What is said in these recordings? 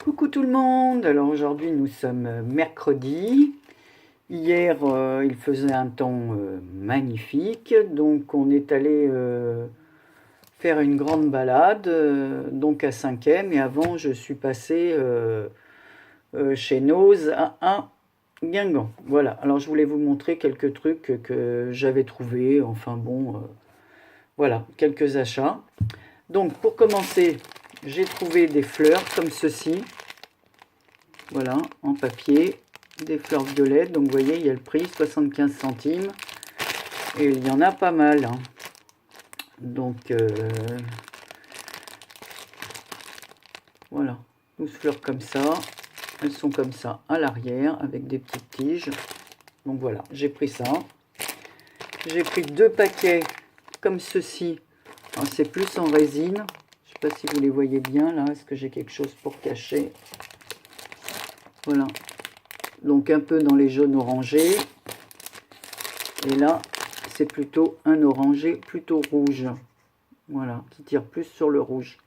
Coucou tout le monde, alors aujourd'hui nous sommes mercredi. Hier il faisait un temps magnifique, donc on est allé faire une grande balade, donc à 5e, et avant je suis passé chez Noz à Guingamp. Voilà, alors je voulais vous montrer quelques trucs que j'avais trouvés, enfin bon, voilà, quelques achats. Donc pour commencer, j'ai trouvé des fleurs comme ceci. Voilà, en papier, des fleurs violettes. Donc vous voyez, il y a le prix, 75 centimes. Et il y en a pas mal. Hein. Donc, voilà, 12 fleurs comme ça. Elles sont comme ça à l'arrière, avec des petites tiges. Donc voilà, j'ai pris ça. J'ai pris 2 paquets comme ceci. C'est plus en résine. Je ne sais pas si vous les voyez bien là. Est-ce que j'ai quelque chose pour cacher? Voilà. Donc un peu dans les jaunes orangés. Et là, c'est plutôt un orangé plutôt rouge. Voilà, qui tire plus sur le rouge.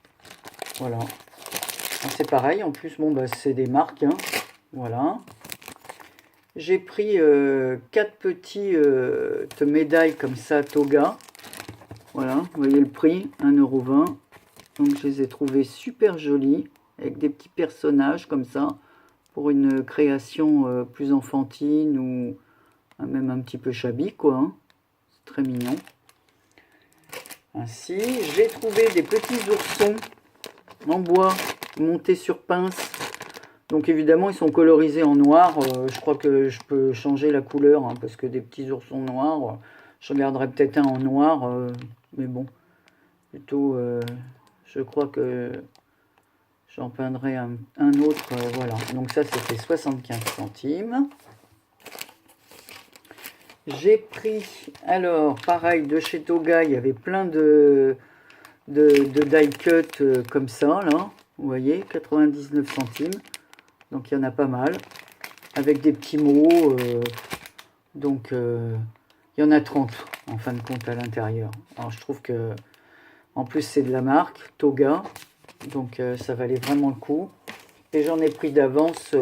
Voilà. C'est pareil, en plus, bon, bah, c'est des marques. Hein. Voilà. J'ai pris 4 petits médailles comme ça, Toga. Voilà, vous voyez le prix, 1,20 €. Donc je les ai trouvées super jolies, avec des petits personnages comme ça, pour une création plus enfantine ou même un petit peu shabby, quoi. Hein. C'est très mignon. Ainsi, j'ai trouvé des petits oursons en bois montés sur pince. Donc évidemment, ils sont colorisés en noir. Je crois que je peux changer la couleur, hein, parce que des petits oursons noirs, je regarderai peut-être un en noir. Mais bon, plutôt, je crois que j'en peindrai un autre. Voilà, donc ça, c'était 75 centimes. J'ai pris, alors, pareil, de chez Toga, il y avait plein de die cut comme ça, là. Vous voyez, 99 centimes. Donc, il y en a pas mal. Avec des petits mots. Donc, il y en a 30, en fin de compte, à l'intérieur. Alors, je trouve que, en plus, c'est de la marque Toga. Donc, ça valait vraiment le coup. Et j'en ai pris d'avance.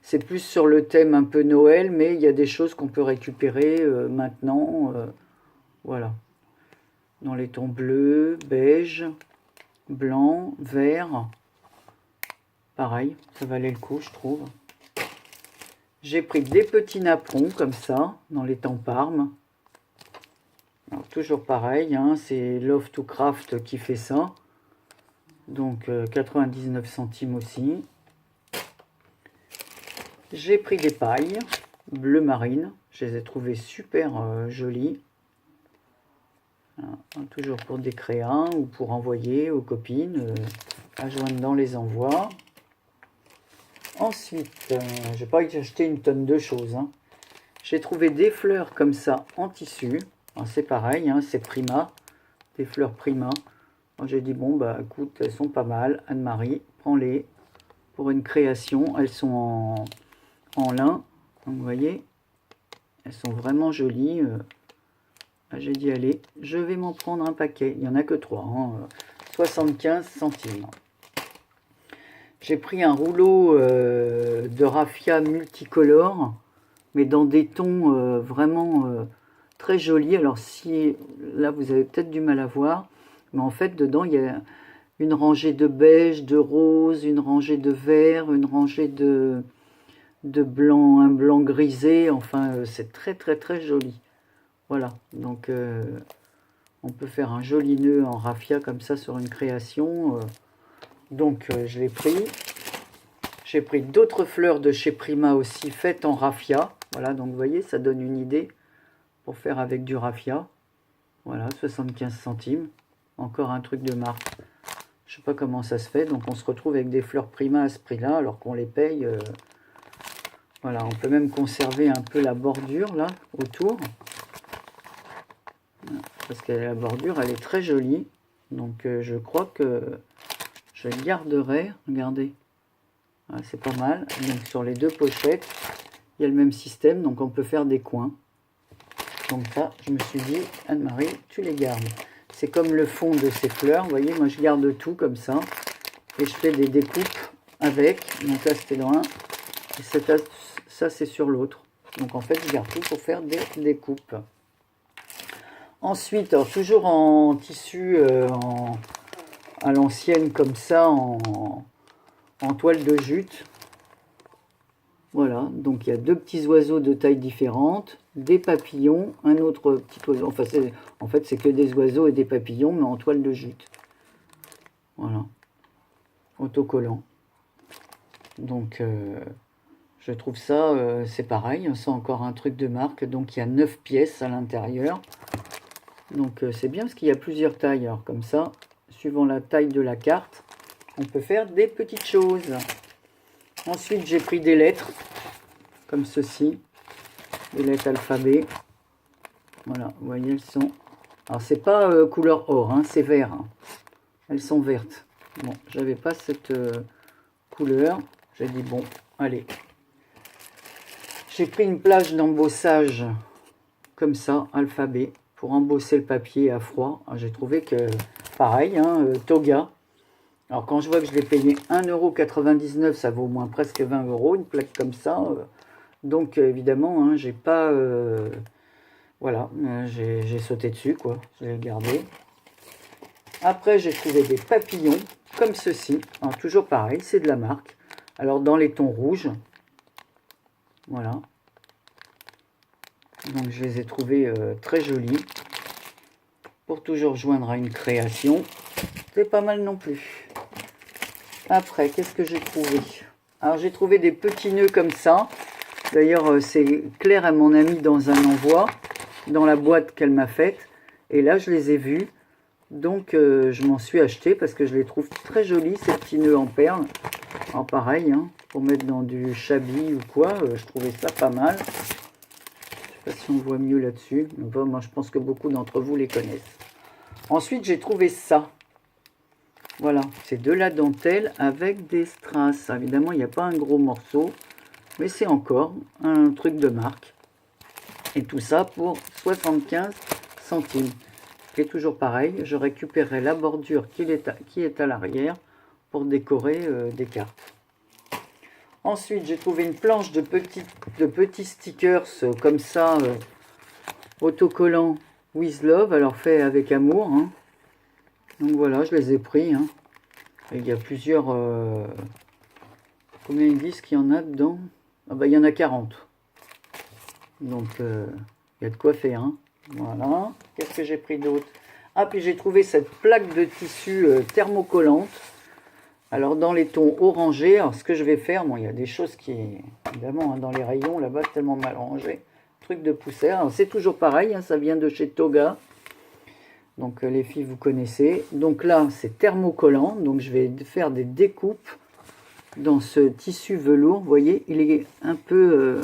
C'est plus sur le thème un peu Noël, mais il y a des choses qu'on peut récupérer maintenant. Voilà. Dans les tons bleus, beige, blanc, vert. Pareil, ça valait le coup, je trouve. J'ai pris des petits napperons comme ça, dans les tons Parme. Alors, toujours pareil, hein, c'est Love to Craft qui fait ça. Donc 99 centimes aussi. J'ai pris des pailles bleu marine. Je les ai trouvées super jolies. Toujours pour des créas ou pour envoyer aux copines à joindre dans les envois. Ensuite, je n'ai pas acheté une tonne de choses. Hein. J'ai trouvé des fleurs comme ça en tissu. C'est pareil, hein, c'est Prima, des fleurs Prima. J'ai dit, bon, bah écoute, elles sont pas mal. Anne-Marie, prends-les pour une création. Elles sont en lin. Donc, vous voyez, elles sont vraiment jolies. J'ai dit, allez, je vais m'en prendre un paquet. Il n'y en a que 3, hein, 75 centimes. J'ai pris un rouleau de raffia multicolore, mais dans des tons vraiment très jolis. Alors si, là vous avez peut-être du mal à voir, mais en fait dedans il y a une rangée de beige, de rose, une rangée de vert, une rangée de blanc, un blanc grisé. Enfin c'est très très très joli. Voilà, donc on peut faire un joli nœud en raffia comme ça sur une création. Donc je l'ai pris. J'ai pris d'autres fleurs de chez Prima aussi, faites en raffia. Voilà, donc vous voyez, ça donne une idée pour faire avec du raffia. Voilà, 75 centimes. Encore un truc de marque. Je sais pas comment ça se fait. Donc on se retrouve avec des fleurs Prima à ce prix-là, alors qu'on les paye. Voilà, on peut même conserver un peu la bordure là, autour. Parce que la bordure, elle est très jolie. Donc je crois que je garderai. Regardez. C'est pas mal. Donc sur les 2 pochettes, il y a le même système, donc on peut faire des coins. Donc ça, je me suis dit, Anne-Marie, tu les gardes. C'est comme le fond de ces fleurs, vous voyez, moi je garde tout comme ça. Et je fais des découpes avec. Donc là, c'était dans un. Et ça, c'est sur l'autre. Donc en fait, je garde tout pour faire des découpes. Ensuite, alors, toujours en tissu à l'ancienne, comme ça, en toile de jute. Voilà, donc il y a deux petits oiseaux de taille différente, des papillons, un autre petit oiseau. Enfin, en fait, c'est que des oiseaux et des papillons, mais en toile de jute. Voilà, autocollant. Donc, je trouve ça, c'est pareil, c'est encore un truc de marque. Donc, il y a 9 pièces à l'intérieur. Donc, c'est bien parce qu'il y a plusieurs tailles. Alors, comme ça, suivant la taille de la carte, on peut faire des petites choses. Ensuite, j'ai pris des lettres, comme ceci, des lettres alphabet. Voilà, vous voyez, elles sont... Alors, c'est pas couleur or, hein, c'est vert. Hein. Elles sont vertes. Bon, j'avais pas cette couleur. J'ai dit, bon, allez. J'ai pris une plage d'embossage, comme ça, alphabet, pour embosser le papier à froid. J'ai trouvé que, pareil, hein, Toga. Alors, quand je vois que je l'ai payé 1,99 €, ça vaut au moins presque 20 €, une plaque comme ça. Donc, évidemment, hein, j'ai pas... voilà, j'ai sauté dessus, quoi. Je l'ai gardé. Après, j'ai trouvé des papillons, comme ceci. Alors, toujours pareil, c'est de la marque. Alors, dans les tons rouges. Voilà. Donc, je les ai trouvés très jolis. Pour toujours joindre à une création. C'est pas mal non plus. Après, qu'est-ce que j'ai trouvé? Alors, j'ai trouvé des petits nœuds comme ça. D'ailleurs, c'est Claire, elle m'en a mis dans un envoi, dans la boîte qu'elle m'a faite. Et là, je les ai vus. Donc, je m'en suis acheté parce que je les trouve très jolis, ces petits nœuds en perles. Alors, pareil, hein, pour mettre dans du chablis ou quoi, je trouvais ça pas mal. Je sais pas si on voit mieux là-dessus. Bon, moi, je pense que beaucoup d'entre vous les connaissent. Ensuite, j'ai trouvé ça. Voilà, c'est de la dentelle avec des strass. Évidemment, il n'y a pas un gros morceau, mais c'est encore un truc de marque. Et tout ça pour 75 centimes. C'est toujours pareil, je récupérerai la bordure qui est à l'arrière pour décorer des cartes. Ensuite, j'ai trouvé une planche de petits stickers comme ça, autocollants with love, alors fait avec amour. Hein. Donc voilà, je les ai pris. Hein. Et il y a plusieurs... combien ils disent qu'il y en a dedans? Ah bah, il y en a 40. Donc, il y a de quoi faire. Hein. Voilà. Qu'est-ce que j'ai pris d'autre? Ah, puis j'ai trouvé cette plaque de tissu thermocollante. Alors, dans les tons orangés, alors ce que je vais faire, bon, il y a des choses qui, évidemment, hein, dans les rayons, là-bas, c'est tellement mal rangé. Truc de poussière. C'est toujours pareil, hein, ça vient de chez Toga. Donc, les filles, vous connaissez. Donc là, c'est thermocollant. Donc, je vais faire des découpes dans ce tissu velours. Vous voyez, il est un peu...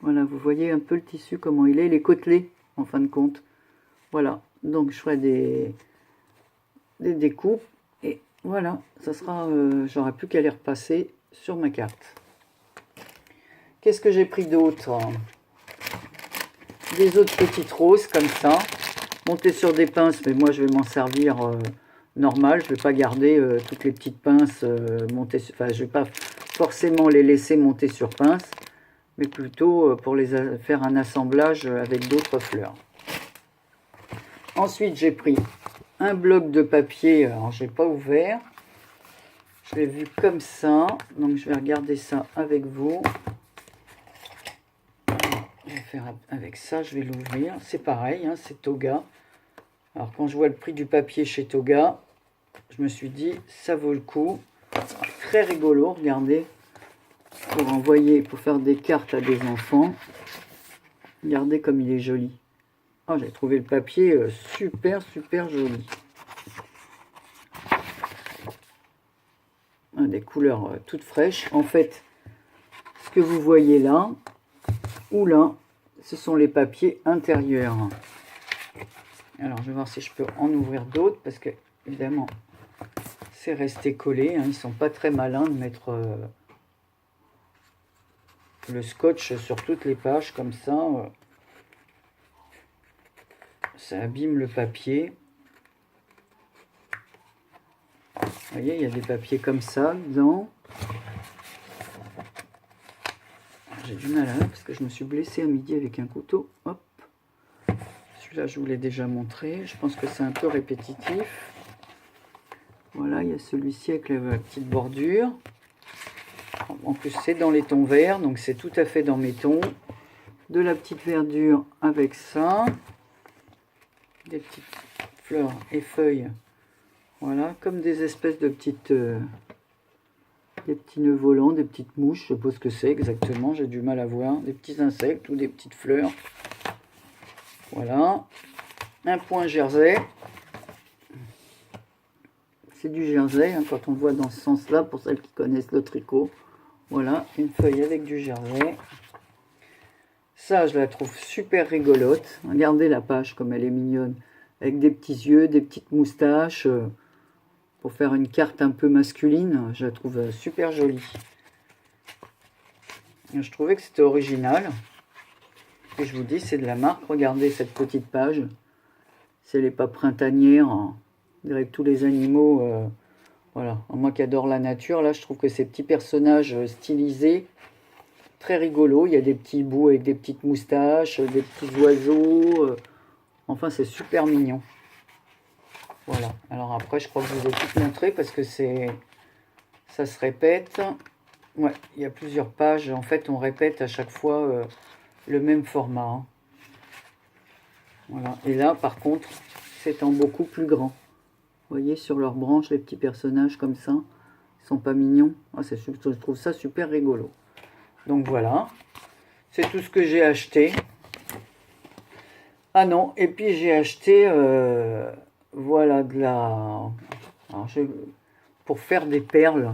voilà, vous voyez un peu le tissu, comment il est côtelé, en fin de compte. Voilà, donc je ferai des découpes. Et voilà, ça sera... j'aurai plus qu'à les repasser sur ma carte. Qu'est-ce que j'ai pris d'autre? Des autres petites roses, comme ça. Montées sur des pinces, mais moi je vais m'en servir normal. Je ne vais pas garder toutes les petites pinces montées sur... Enfin, je ne vais pas forcément les laisser monter sur pince, mais plutôt pour faire un assemblage avec d'autres fleurs. Ensuite, j'ai pris un bloc de papier, alors je n'ai pas ouvert, je l'ai vu comme ça, donc je vais regarder ça avec vous. Je vais faire avec ça, je vais l'ouvrir, c'est pareil, hein, c'est Toga. Alors quand je vois le prix du papier chez Toga, je me suis dit, ça vaut le coup. Très rigolo, regardez, pour envoyer, pour faire des cartes à des enfants. Regardez comme il est joli. Oh, j'ai trouvé le papier super joli. Des couleurs toutes fraîches. En fait, ce que vous voyez là, ou là, ce sont les papiers intérieurs. Alors, je vais voir si je peux en ouvrir d'autres, parce que, évidemment, c'est resté collé. Hein, ils ne sont pas très malins de mettre le scotch sur toutes les pages, comme ça. Ça abîme le papier. Vous voyez, il y a des papiers comme ça dedans. J'ai du mal à parce que je me suis blessé à midi avec un couteau. Hop. Celui-là, je vous l'ai déjà montré. Je pense que c'est un peu répétitif. Voilà, il y a celui-ci avec la petite bordure. En plus, c'est dans les tons verts, donc c'est tout à fait dans mes tons. De la petite verdure avec ça. Des petites fleurs et feuilles. Voilà, comme des espèces de petites... des petits nœuds volants, des petites mouches, je sais pas ce que c'est exactement, j'ai du mal à voir. Des petits insectes ou des petites fleurs. Voilà. Un point jersey. C'est du jersey, hein, quand on le voit dans ce sens-là, pour celles qui connaissent le tricot. Voilà, une feuille avec du jersey. Ça, je la trouve super rigolote. Regardez la page comme elle est mignonne. Avec des petits yeux, des petites moustaches. Pour faire une carte un peu masculine, je la trouve super jolie. Je trouvais que c'était original. Et je vous dis, c'est de la marque. Regardez cette petite page. Si elle n'est pas printanière, on dirait que tous les animaux... voilà, moi qui adore la nature, là je trouve que ces petits personnages stylisés, très rigolos. Il y a des petits bouts avec des petites moustaches, des petits oiseaux. Enfin, c'est super mignon. Voilà, alors après je crois que je vous ai tout montré parce que ça se répète. Ouais, il y a plusieurs pages. En fait, on répète à chaque fois le même format. Hein. Voilà, et là par contre, c'est en beaucoup plus grand. Vous voyez sur leurs branches les petits personnages comme ça. Ils sont pas mignons. Ah, je trouve ça super rigolo. Donc voilà, c'est tout ce que j'ai acheté. Ah non, et puis j'ai acheté, voilà, de la... Alors, pour faire des perles,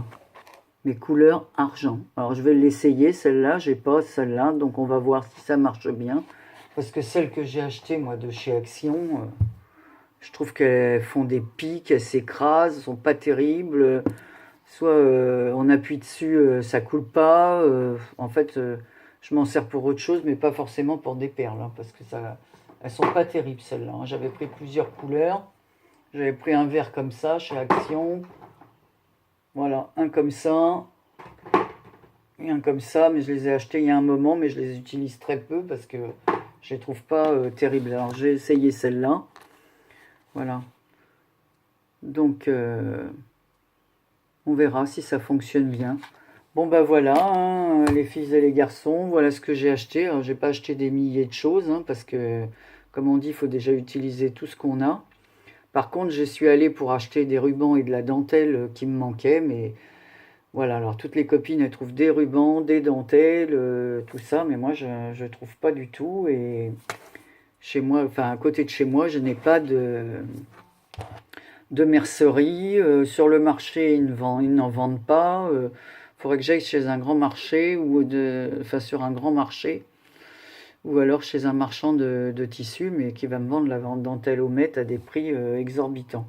mes couleurs argent. Alors je vais l'essayer, celle-là, j'ai pas celle-là, donc on va voir si ça marche bien. Parce que celles que j'ai achetées, moi, de chez Action, je trouve qu'elles font des pics, elles s'écrasent, elles sont pas terribles. Soit on appuie dessus, ça coule pas. En fait, je m'en sers pour autre chose, mais pas forcément pour des perles, hein, parce que ça, elles sont pas terribles celles-là. Hein. J'avais pris plusieurs couleurs. J'avais pris un vert comme ça chez Action. Voilà, un comme ça. Et un comme ça, mais je les ai achetés il y a un moment, mais je les utilise très peu parce que je les trouve pas terribles. Alors j'ai essayé celle-là. Voilà. Donc... on verra si ça fonctionne bien. Bon ben voilà, hein, les filles et les garçons, voilà ce que j'ai acheté. Alors j'ai pas acheté des milliers de choses, hein, parce que, comme on dit, il faut déjà utiliser tout ce qu'on a. Par contre, je suis allée pour acheter des rubans et de la dentelle qui me manquaient, mais voilà, alors toutes les copines, elles trouvent des rubans, des dentelles, tout ça, mais moi, je ne trouve pas du tout. Et chez moi, enfin, à côté de chez moi, je n'ai pas de mercerie. Sur le marché, ils n'en vendent pas. Faudrait que j'aille chez un grand marché ou enfin sur un grand marché ou alors chez un marchand de tissus, mais qui va me vendre la dentelle au mètre à des prix exorbitants.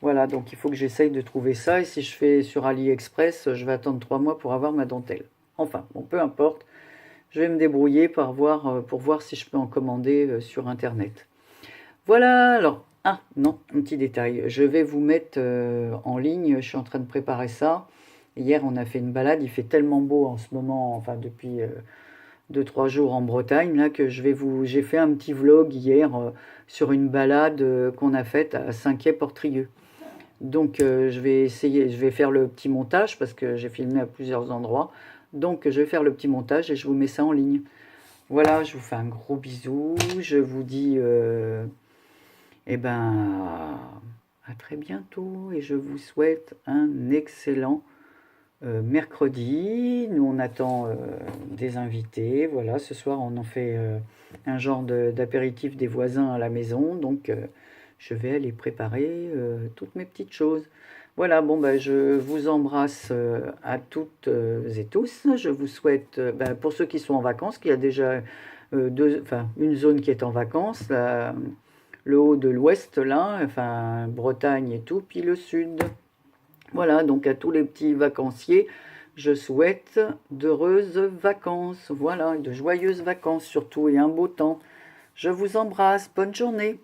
Voilà, donc il faut que j'essaye de trouver ça. Et si je fais sur AliExpress, je vais attendre 3 mois pour avoir ma dentelle. Enfin, bon, peu importe. Je vais me débrouiller pour voir si je peux en commander sur Internet. Voilà, alors, ah non, un petit détail. Je vais vous mettre en ligne, je suis en train de préparer ça. Hier, on a fait une balade, il fait tellement beau en ce moment, enfin depuis 2-3 jours en Bretagne, là, que j'ai fait un petit vlog hier sur une balade qu'on a faite à Saint-Quay-Portrieux. Donc, je vais faire le petit montage parce que j'ai filmé à plusieurs endroits. Donc, je vais faire le petit montage et je vous mets ça en ligne. Voilà, je vous fais un gros bisou. Je vous dis... eh ben, à très bientôt et je vous souhaite un excellent mercredi. Nous, on attend des invités. Voilà, ce soir, on en fait un genre d'apéritif des voisins à la maison. Donc, je vais aller préparer toutes mes petites choses. Voilà, bon, ben, je vous embrasse à toutes et tous. Je vous souhaite, ben, pour ceux qui sont en vacances, qu'il y a déjà une zone qui est en vacances, le haut de l'ouest là, enfin Bretagne et tout, puis le sud. Voilà, donc à tous les petits vacanciers, je souhaite d'heureuses vacances, voilà, de joyeuses vacances surtout et un beau temps. Je vous embrasse, bonne journée.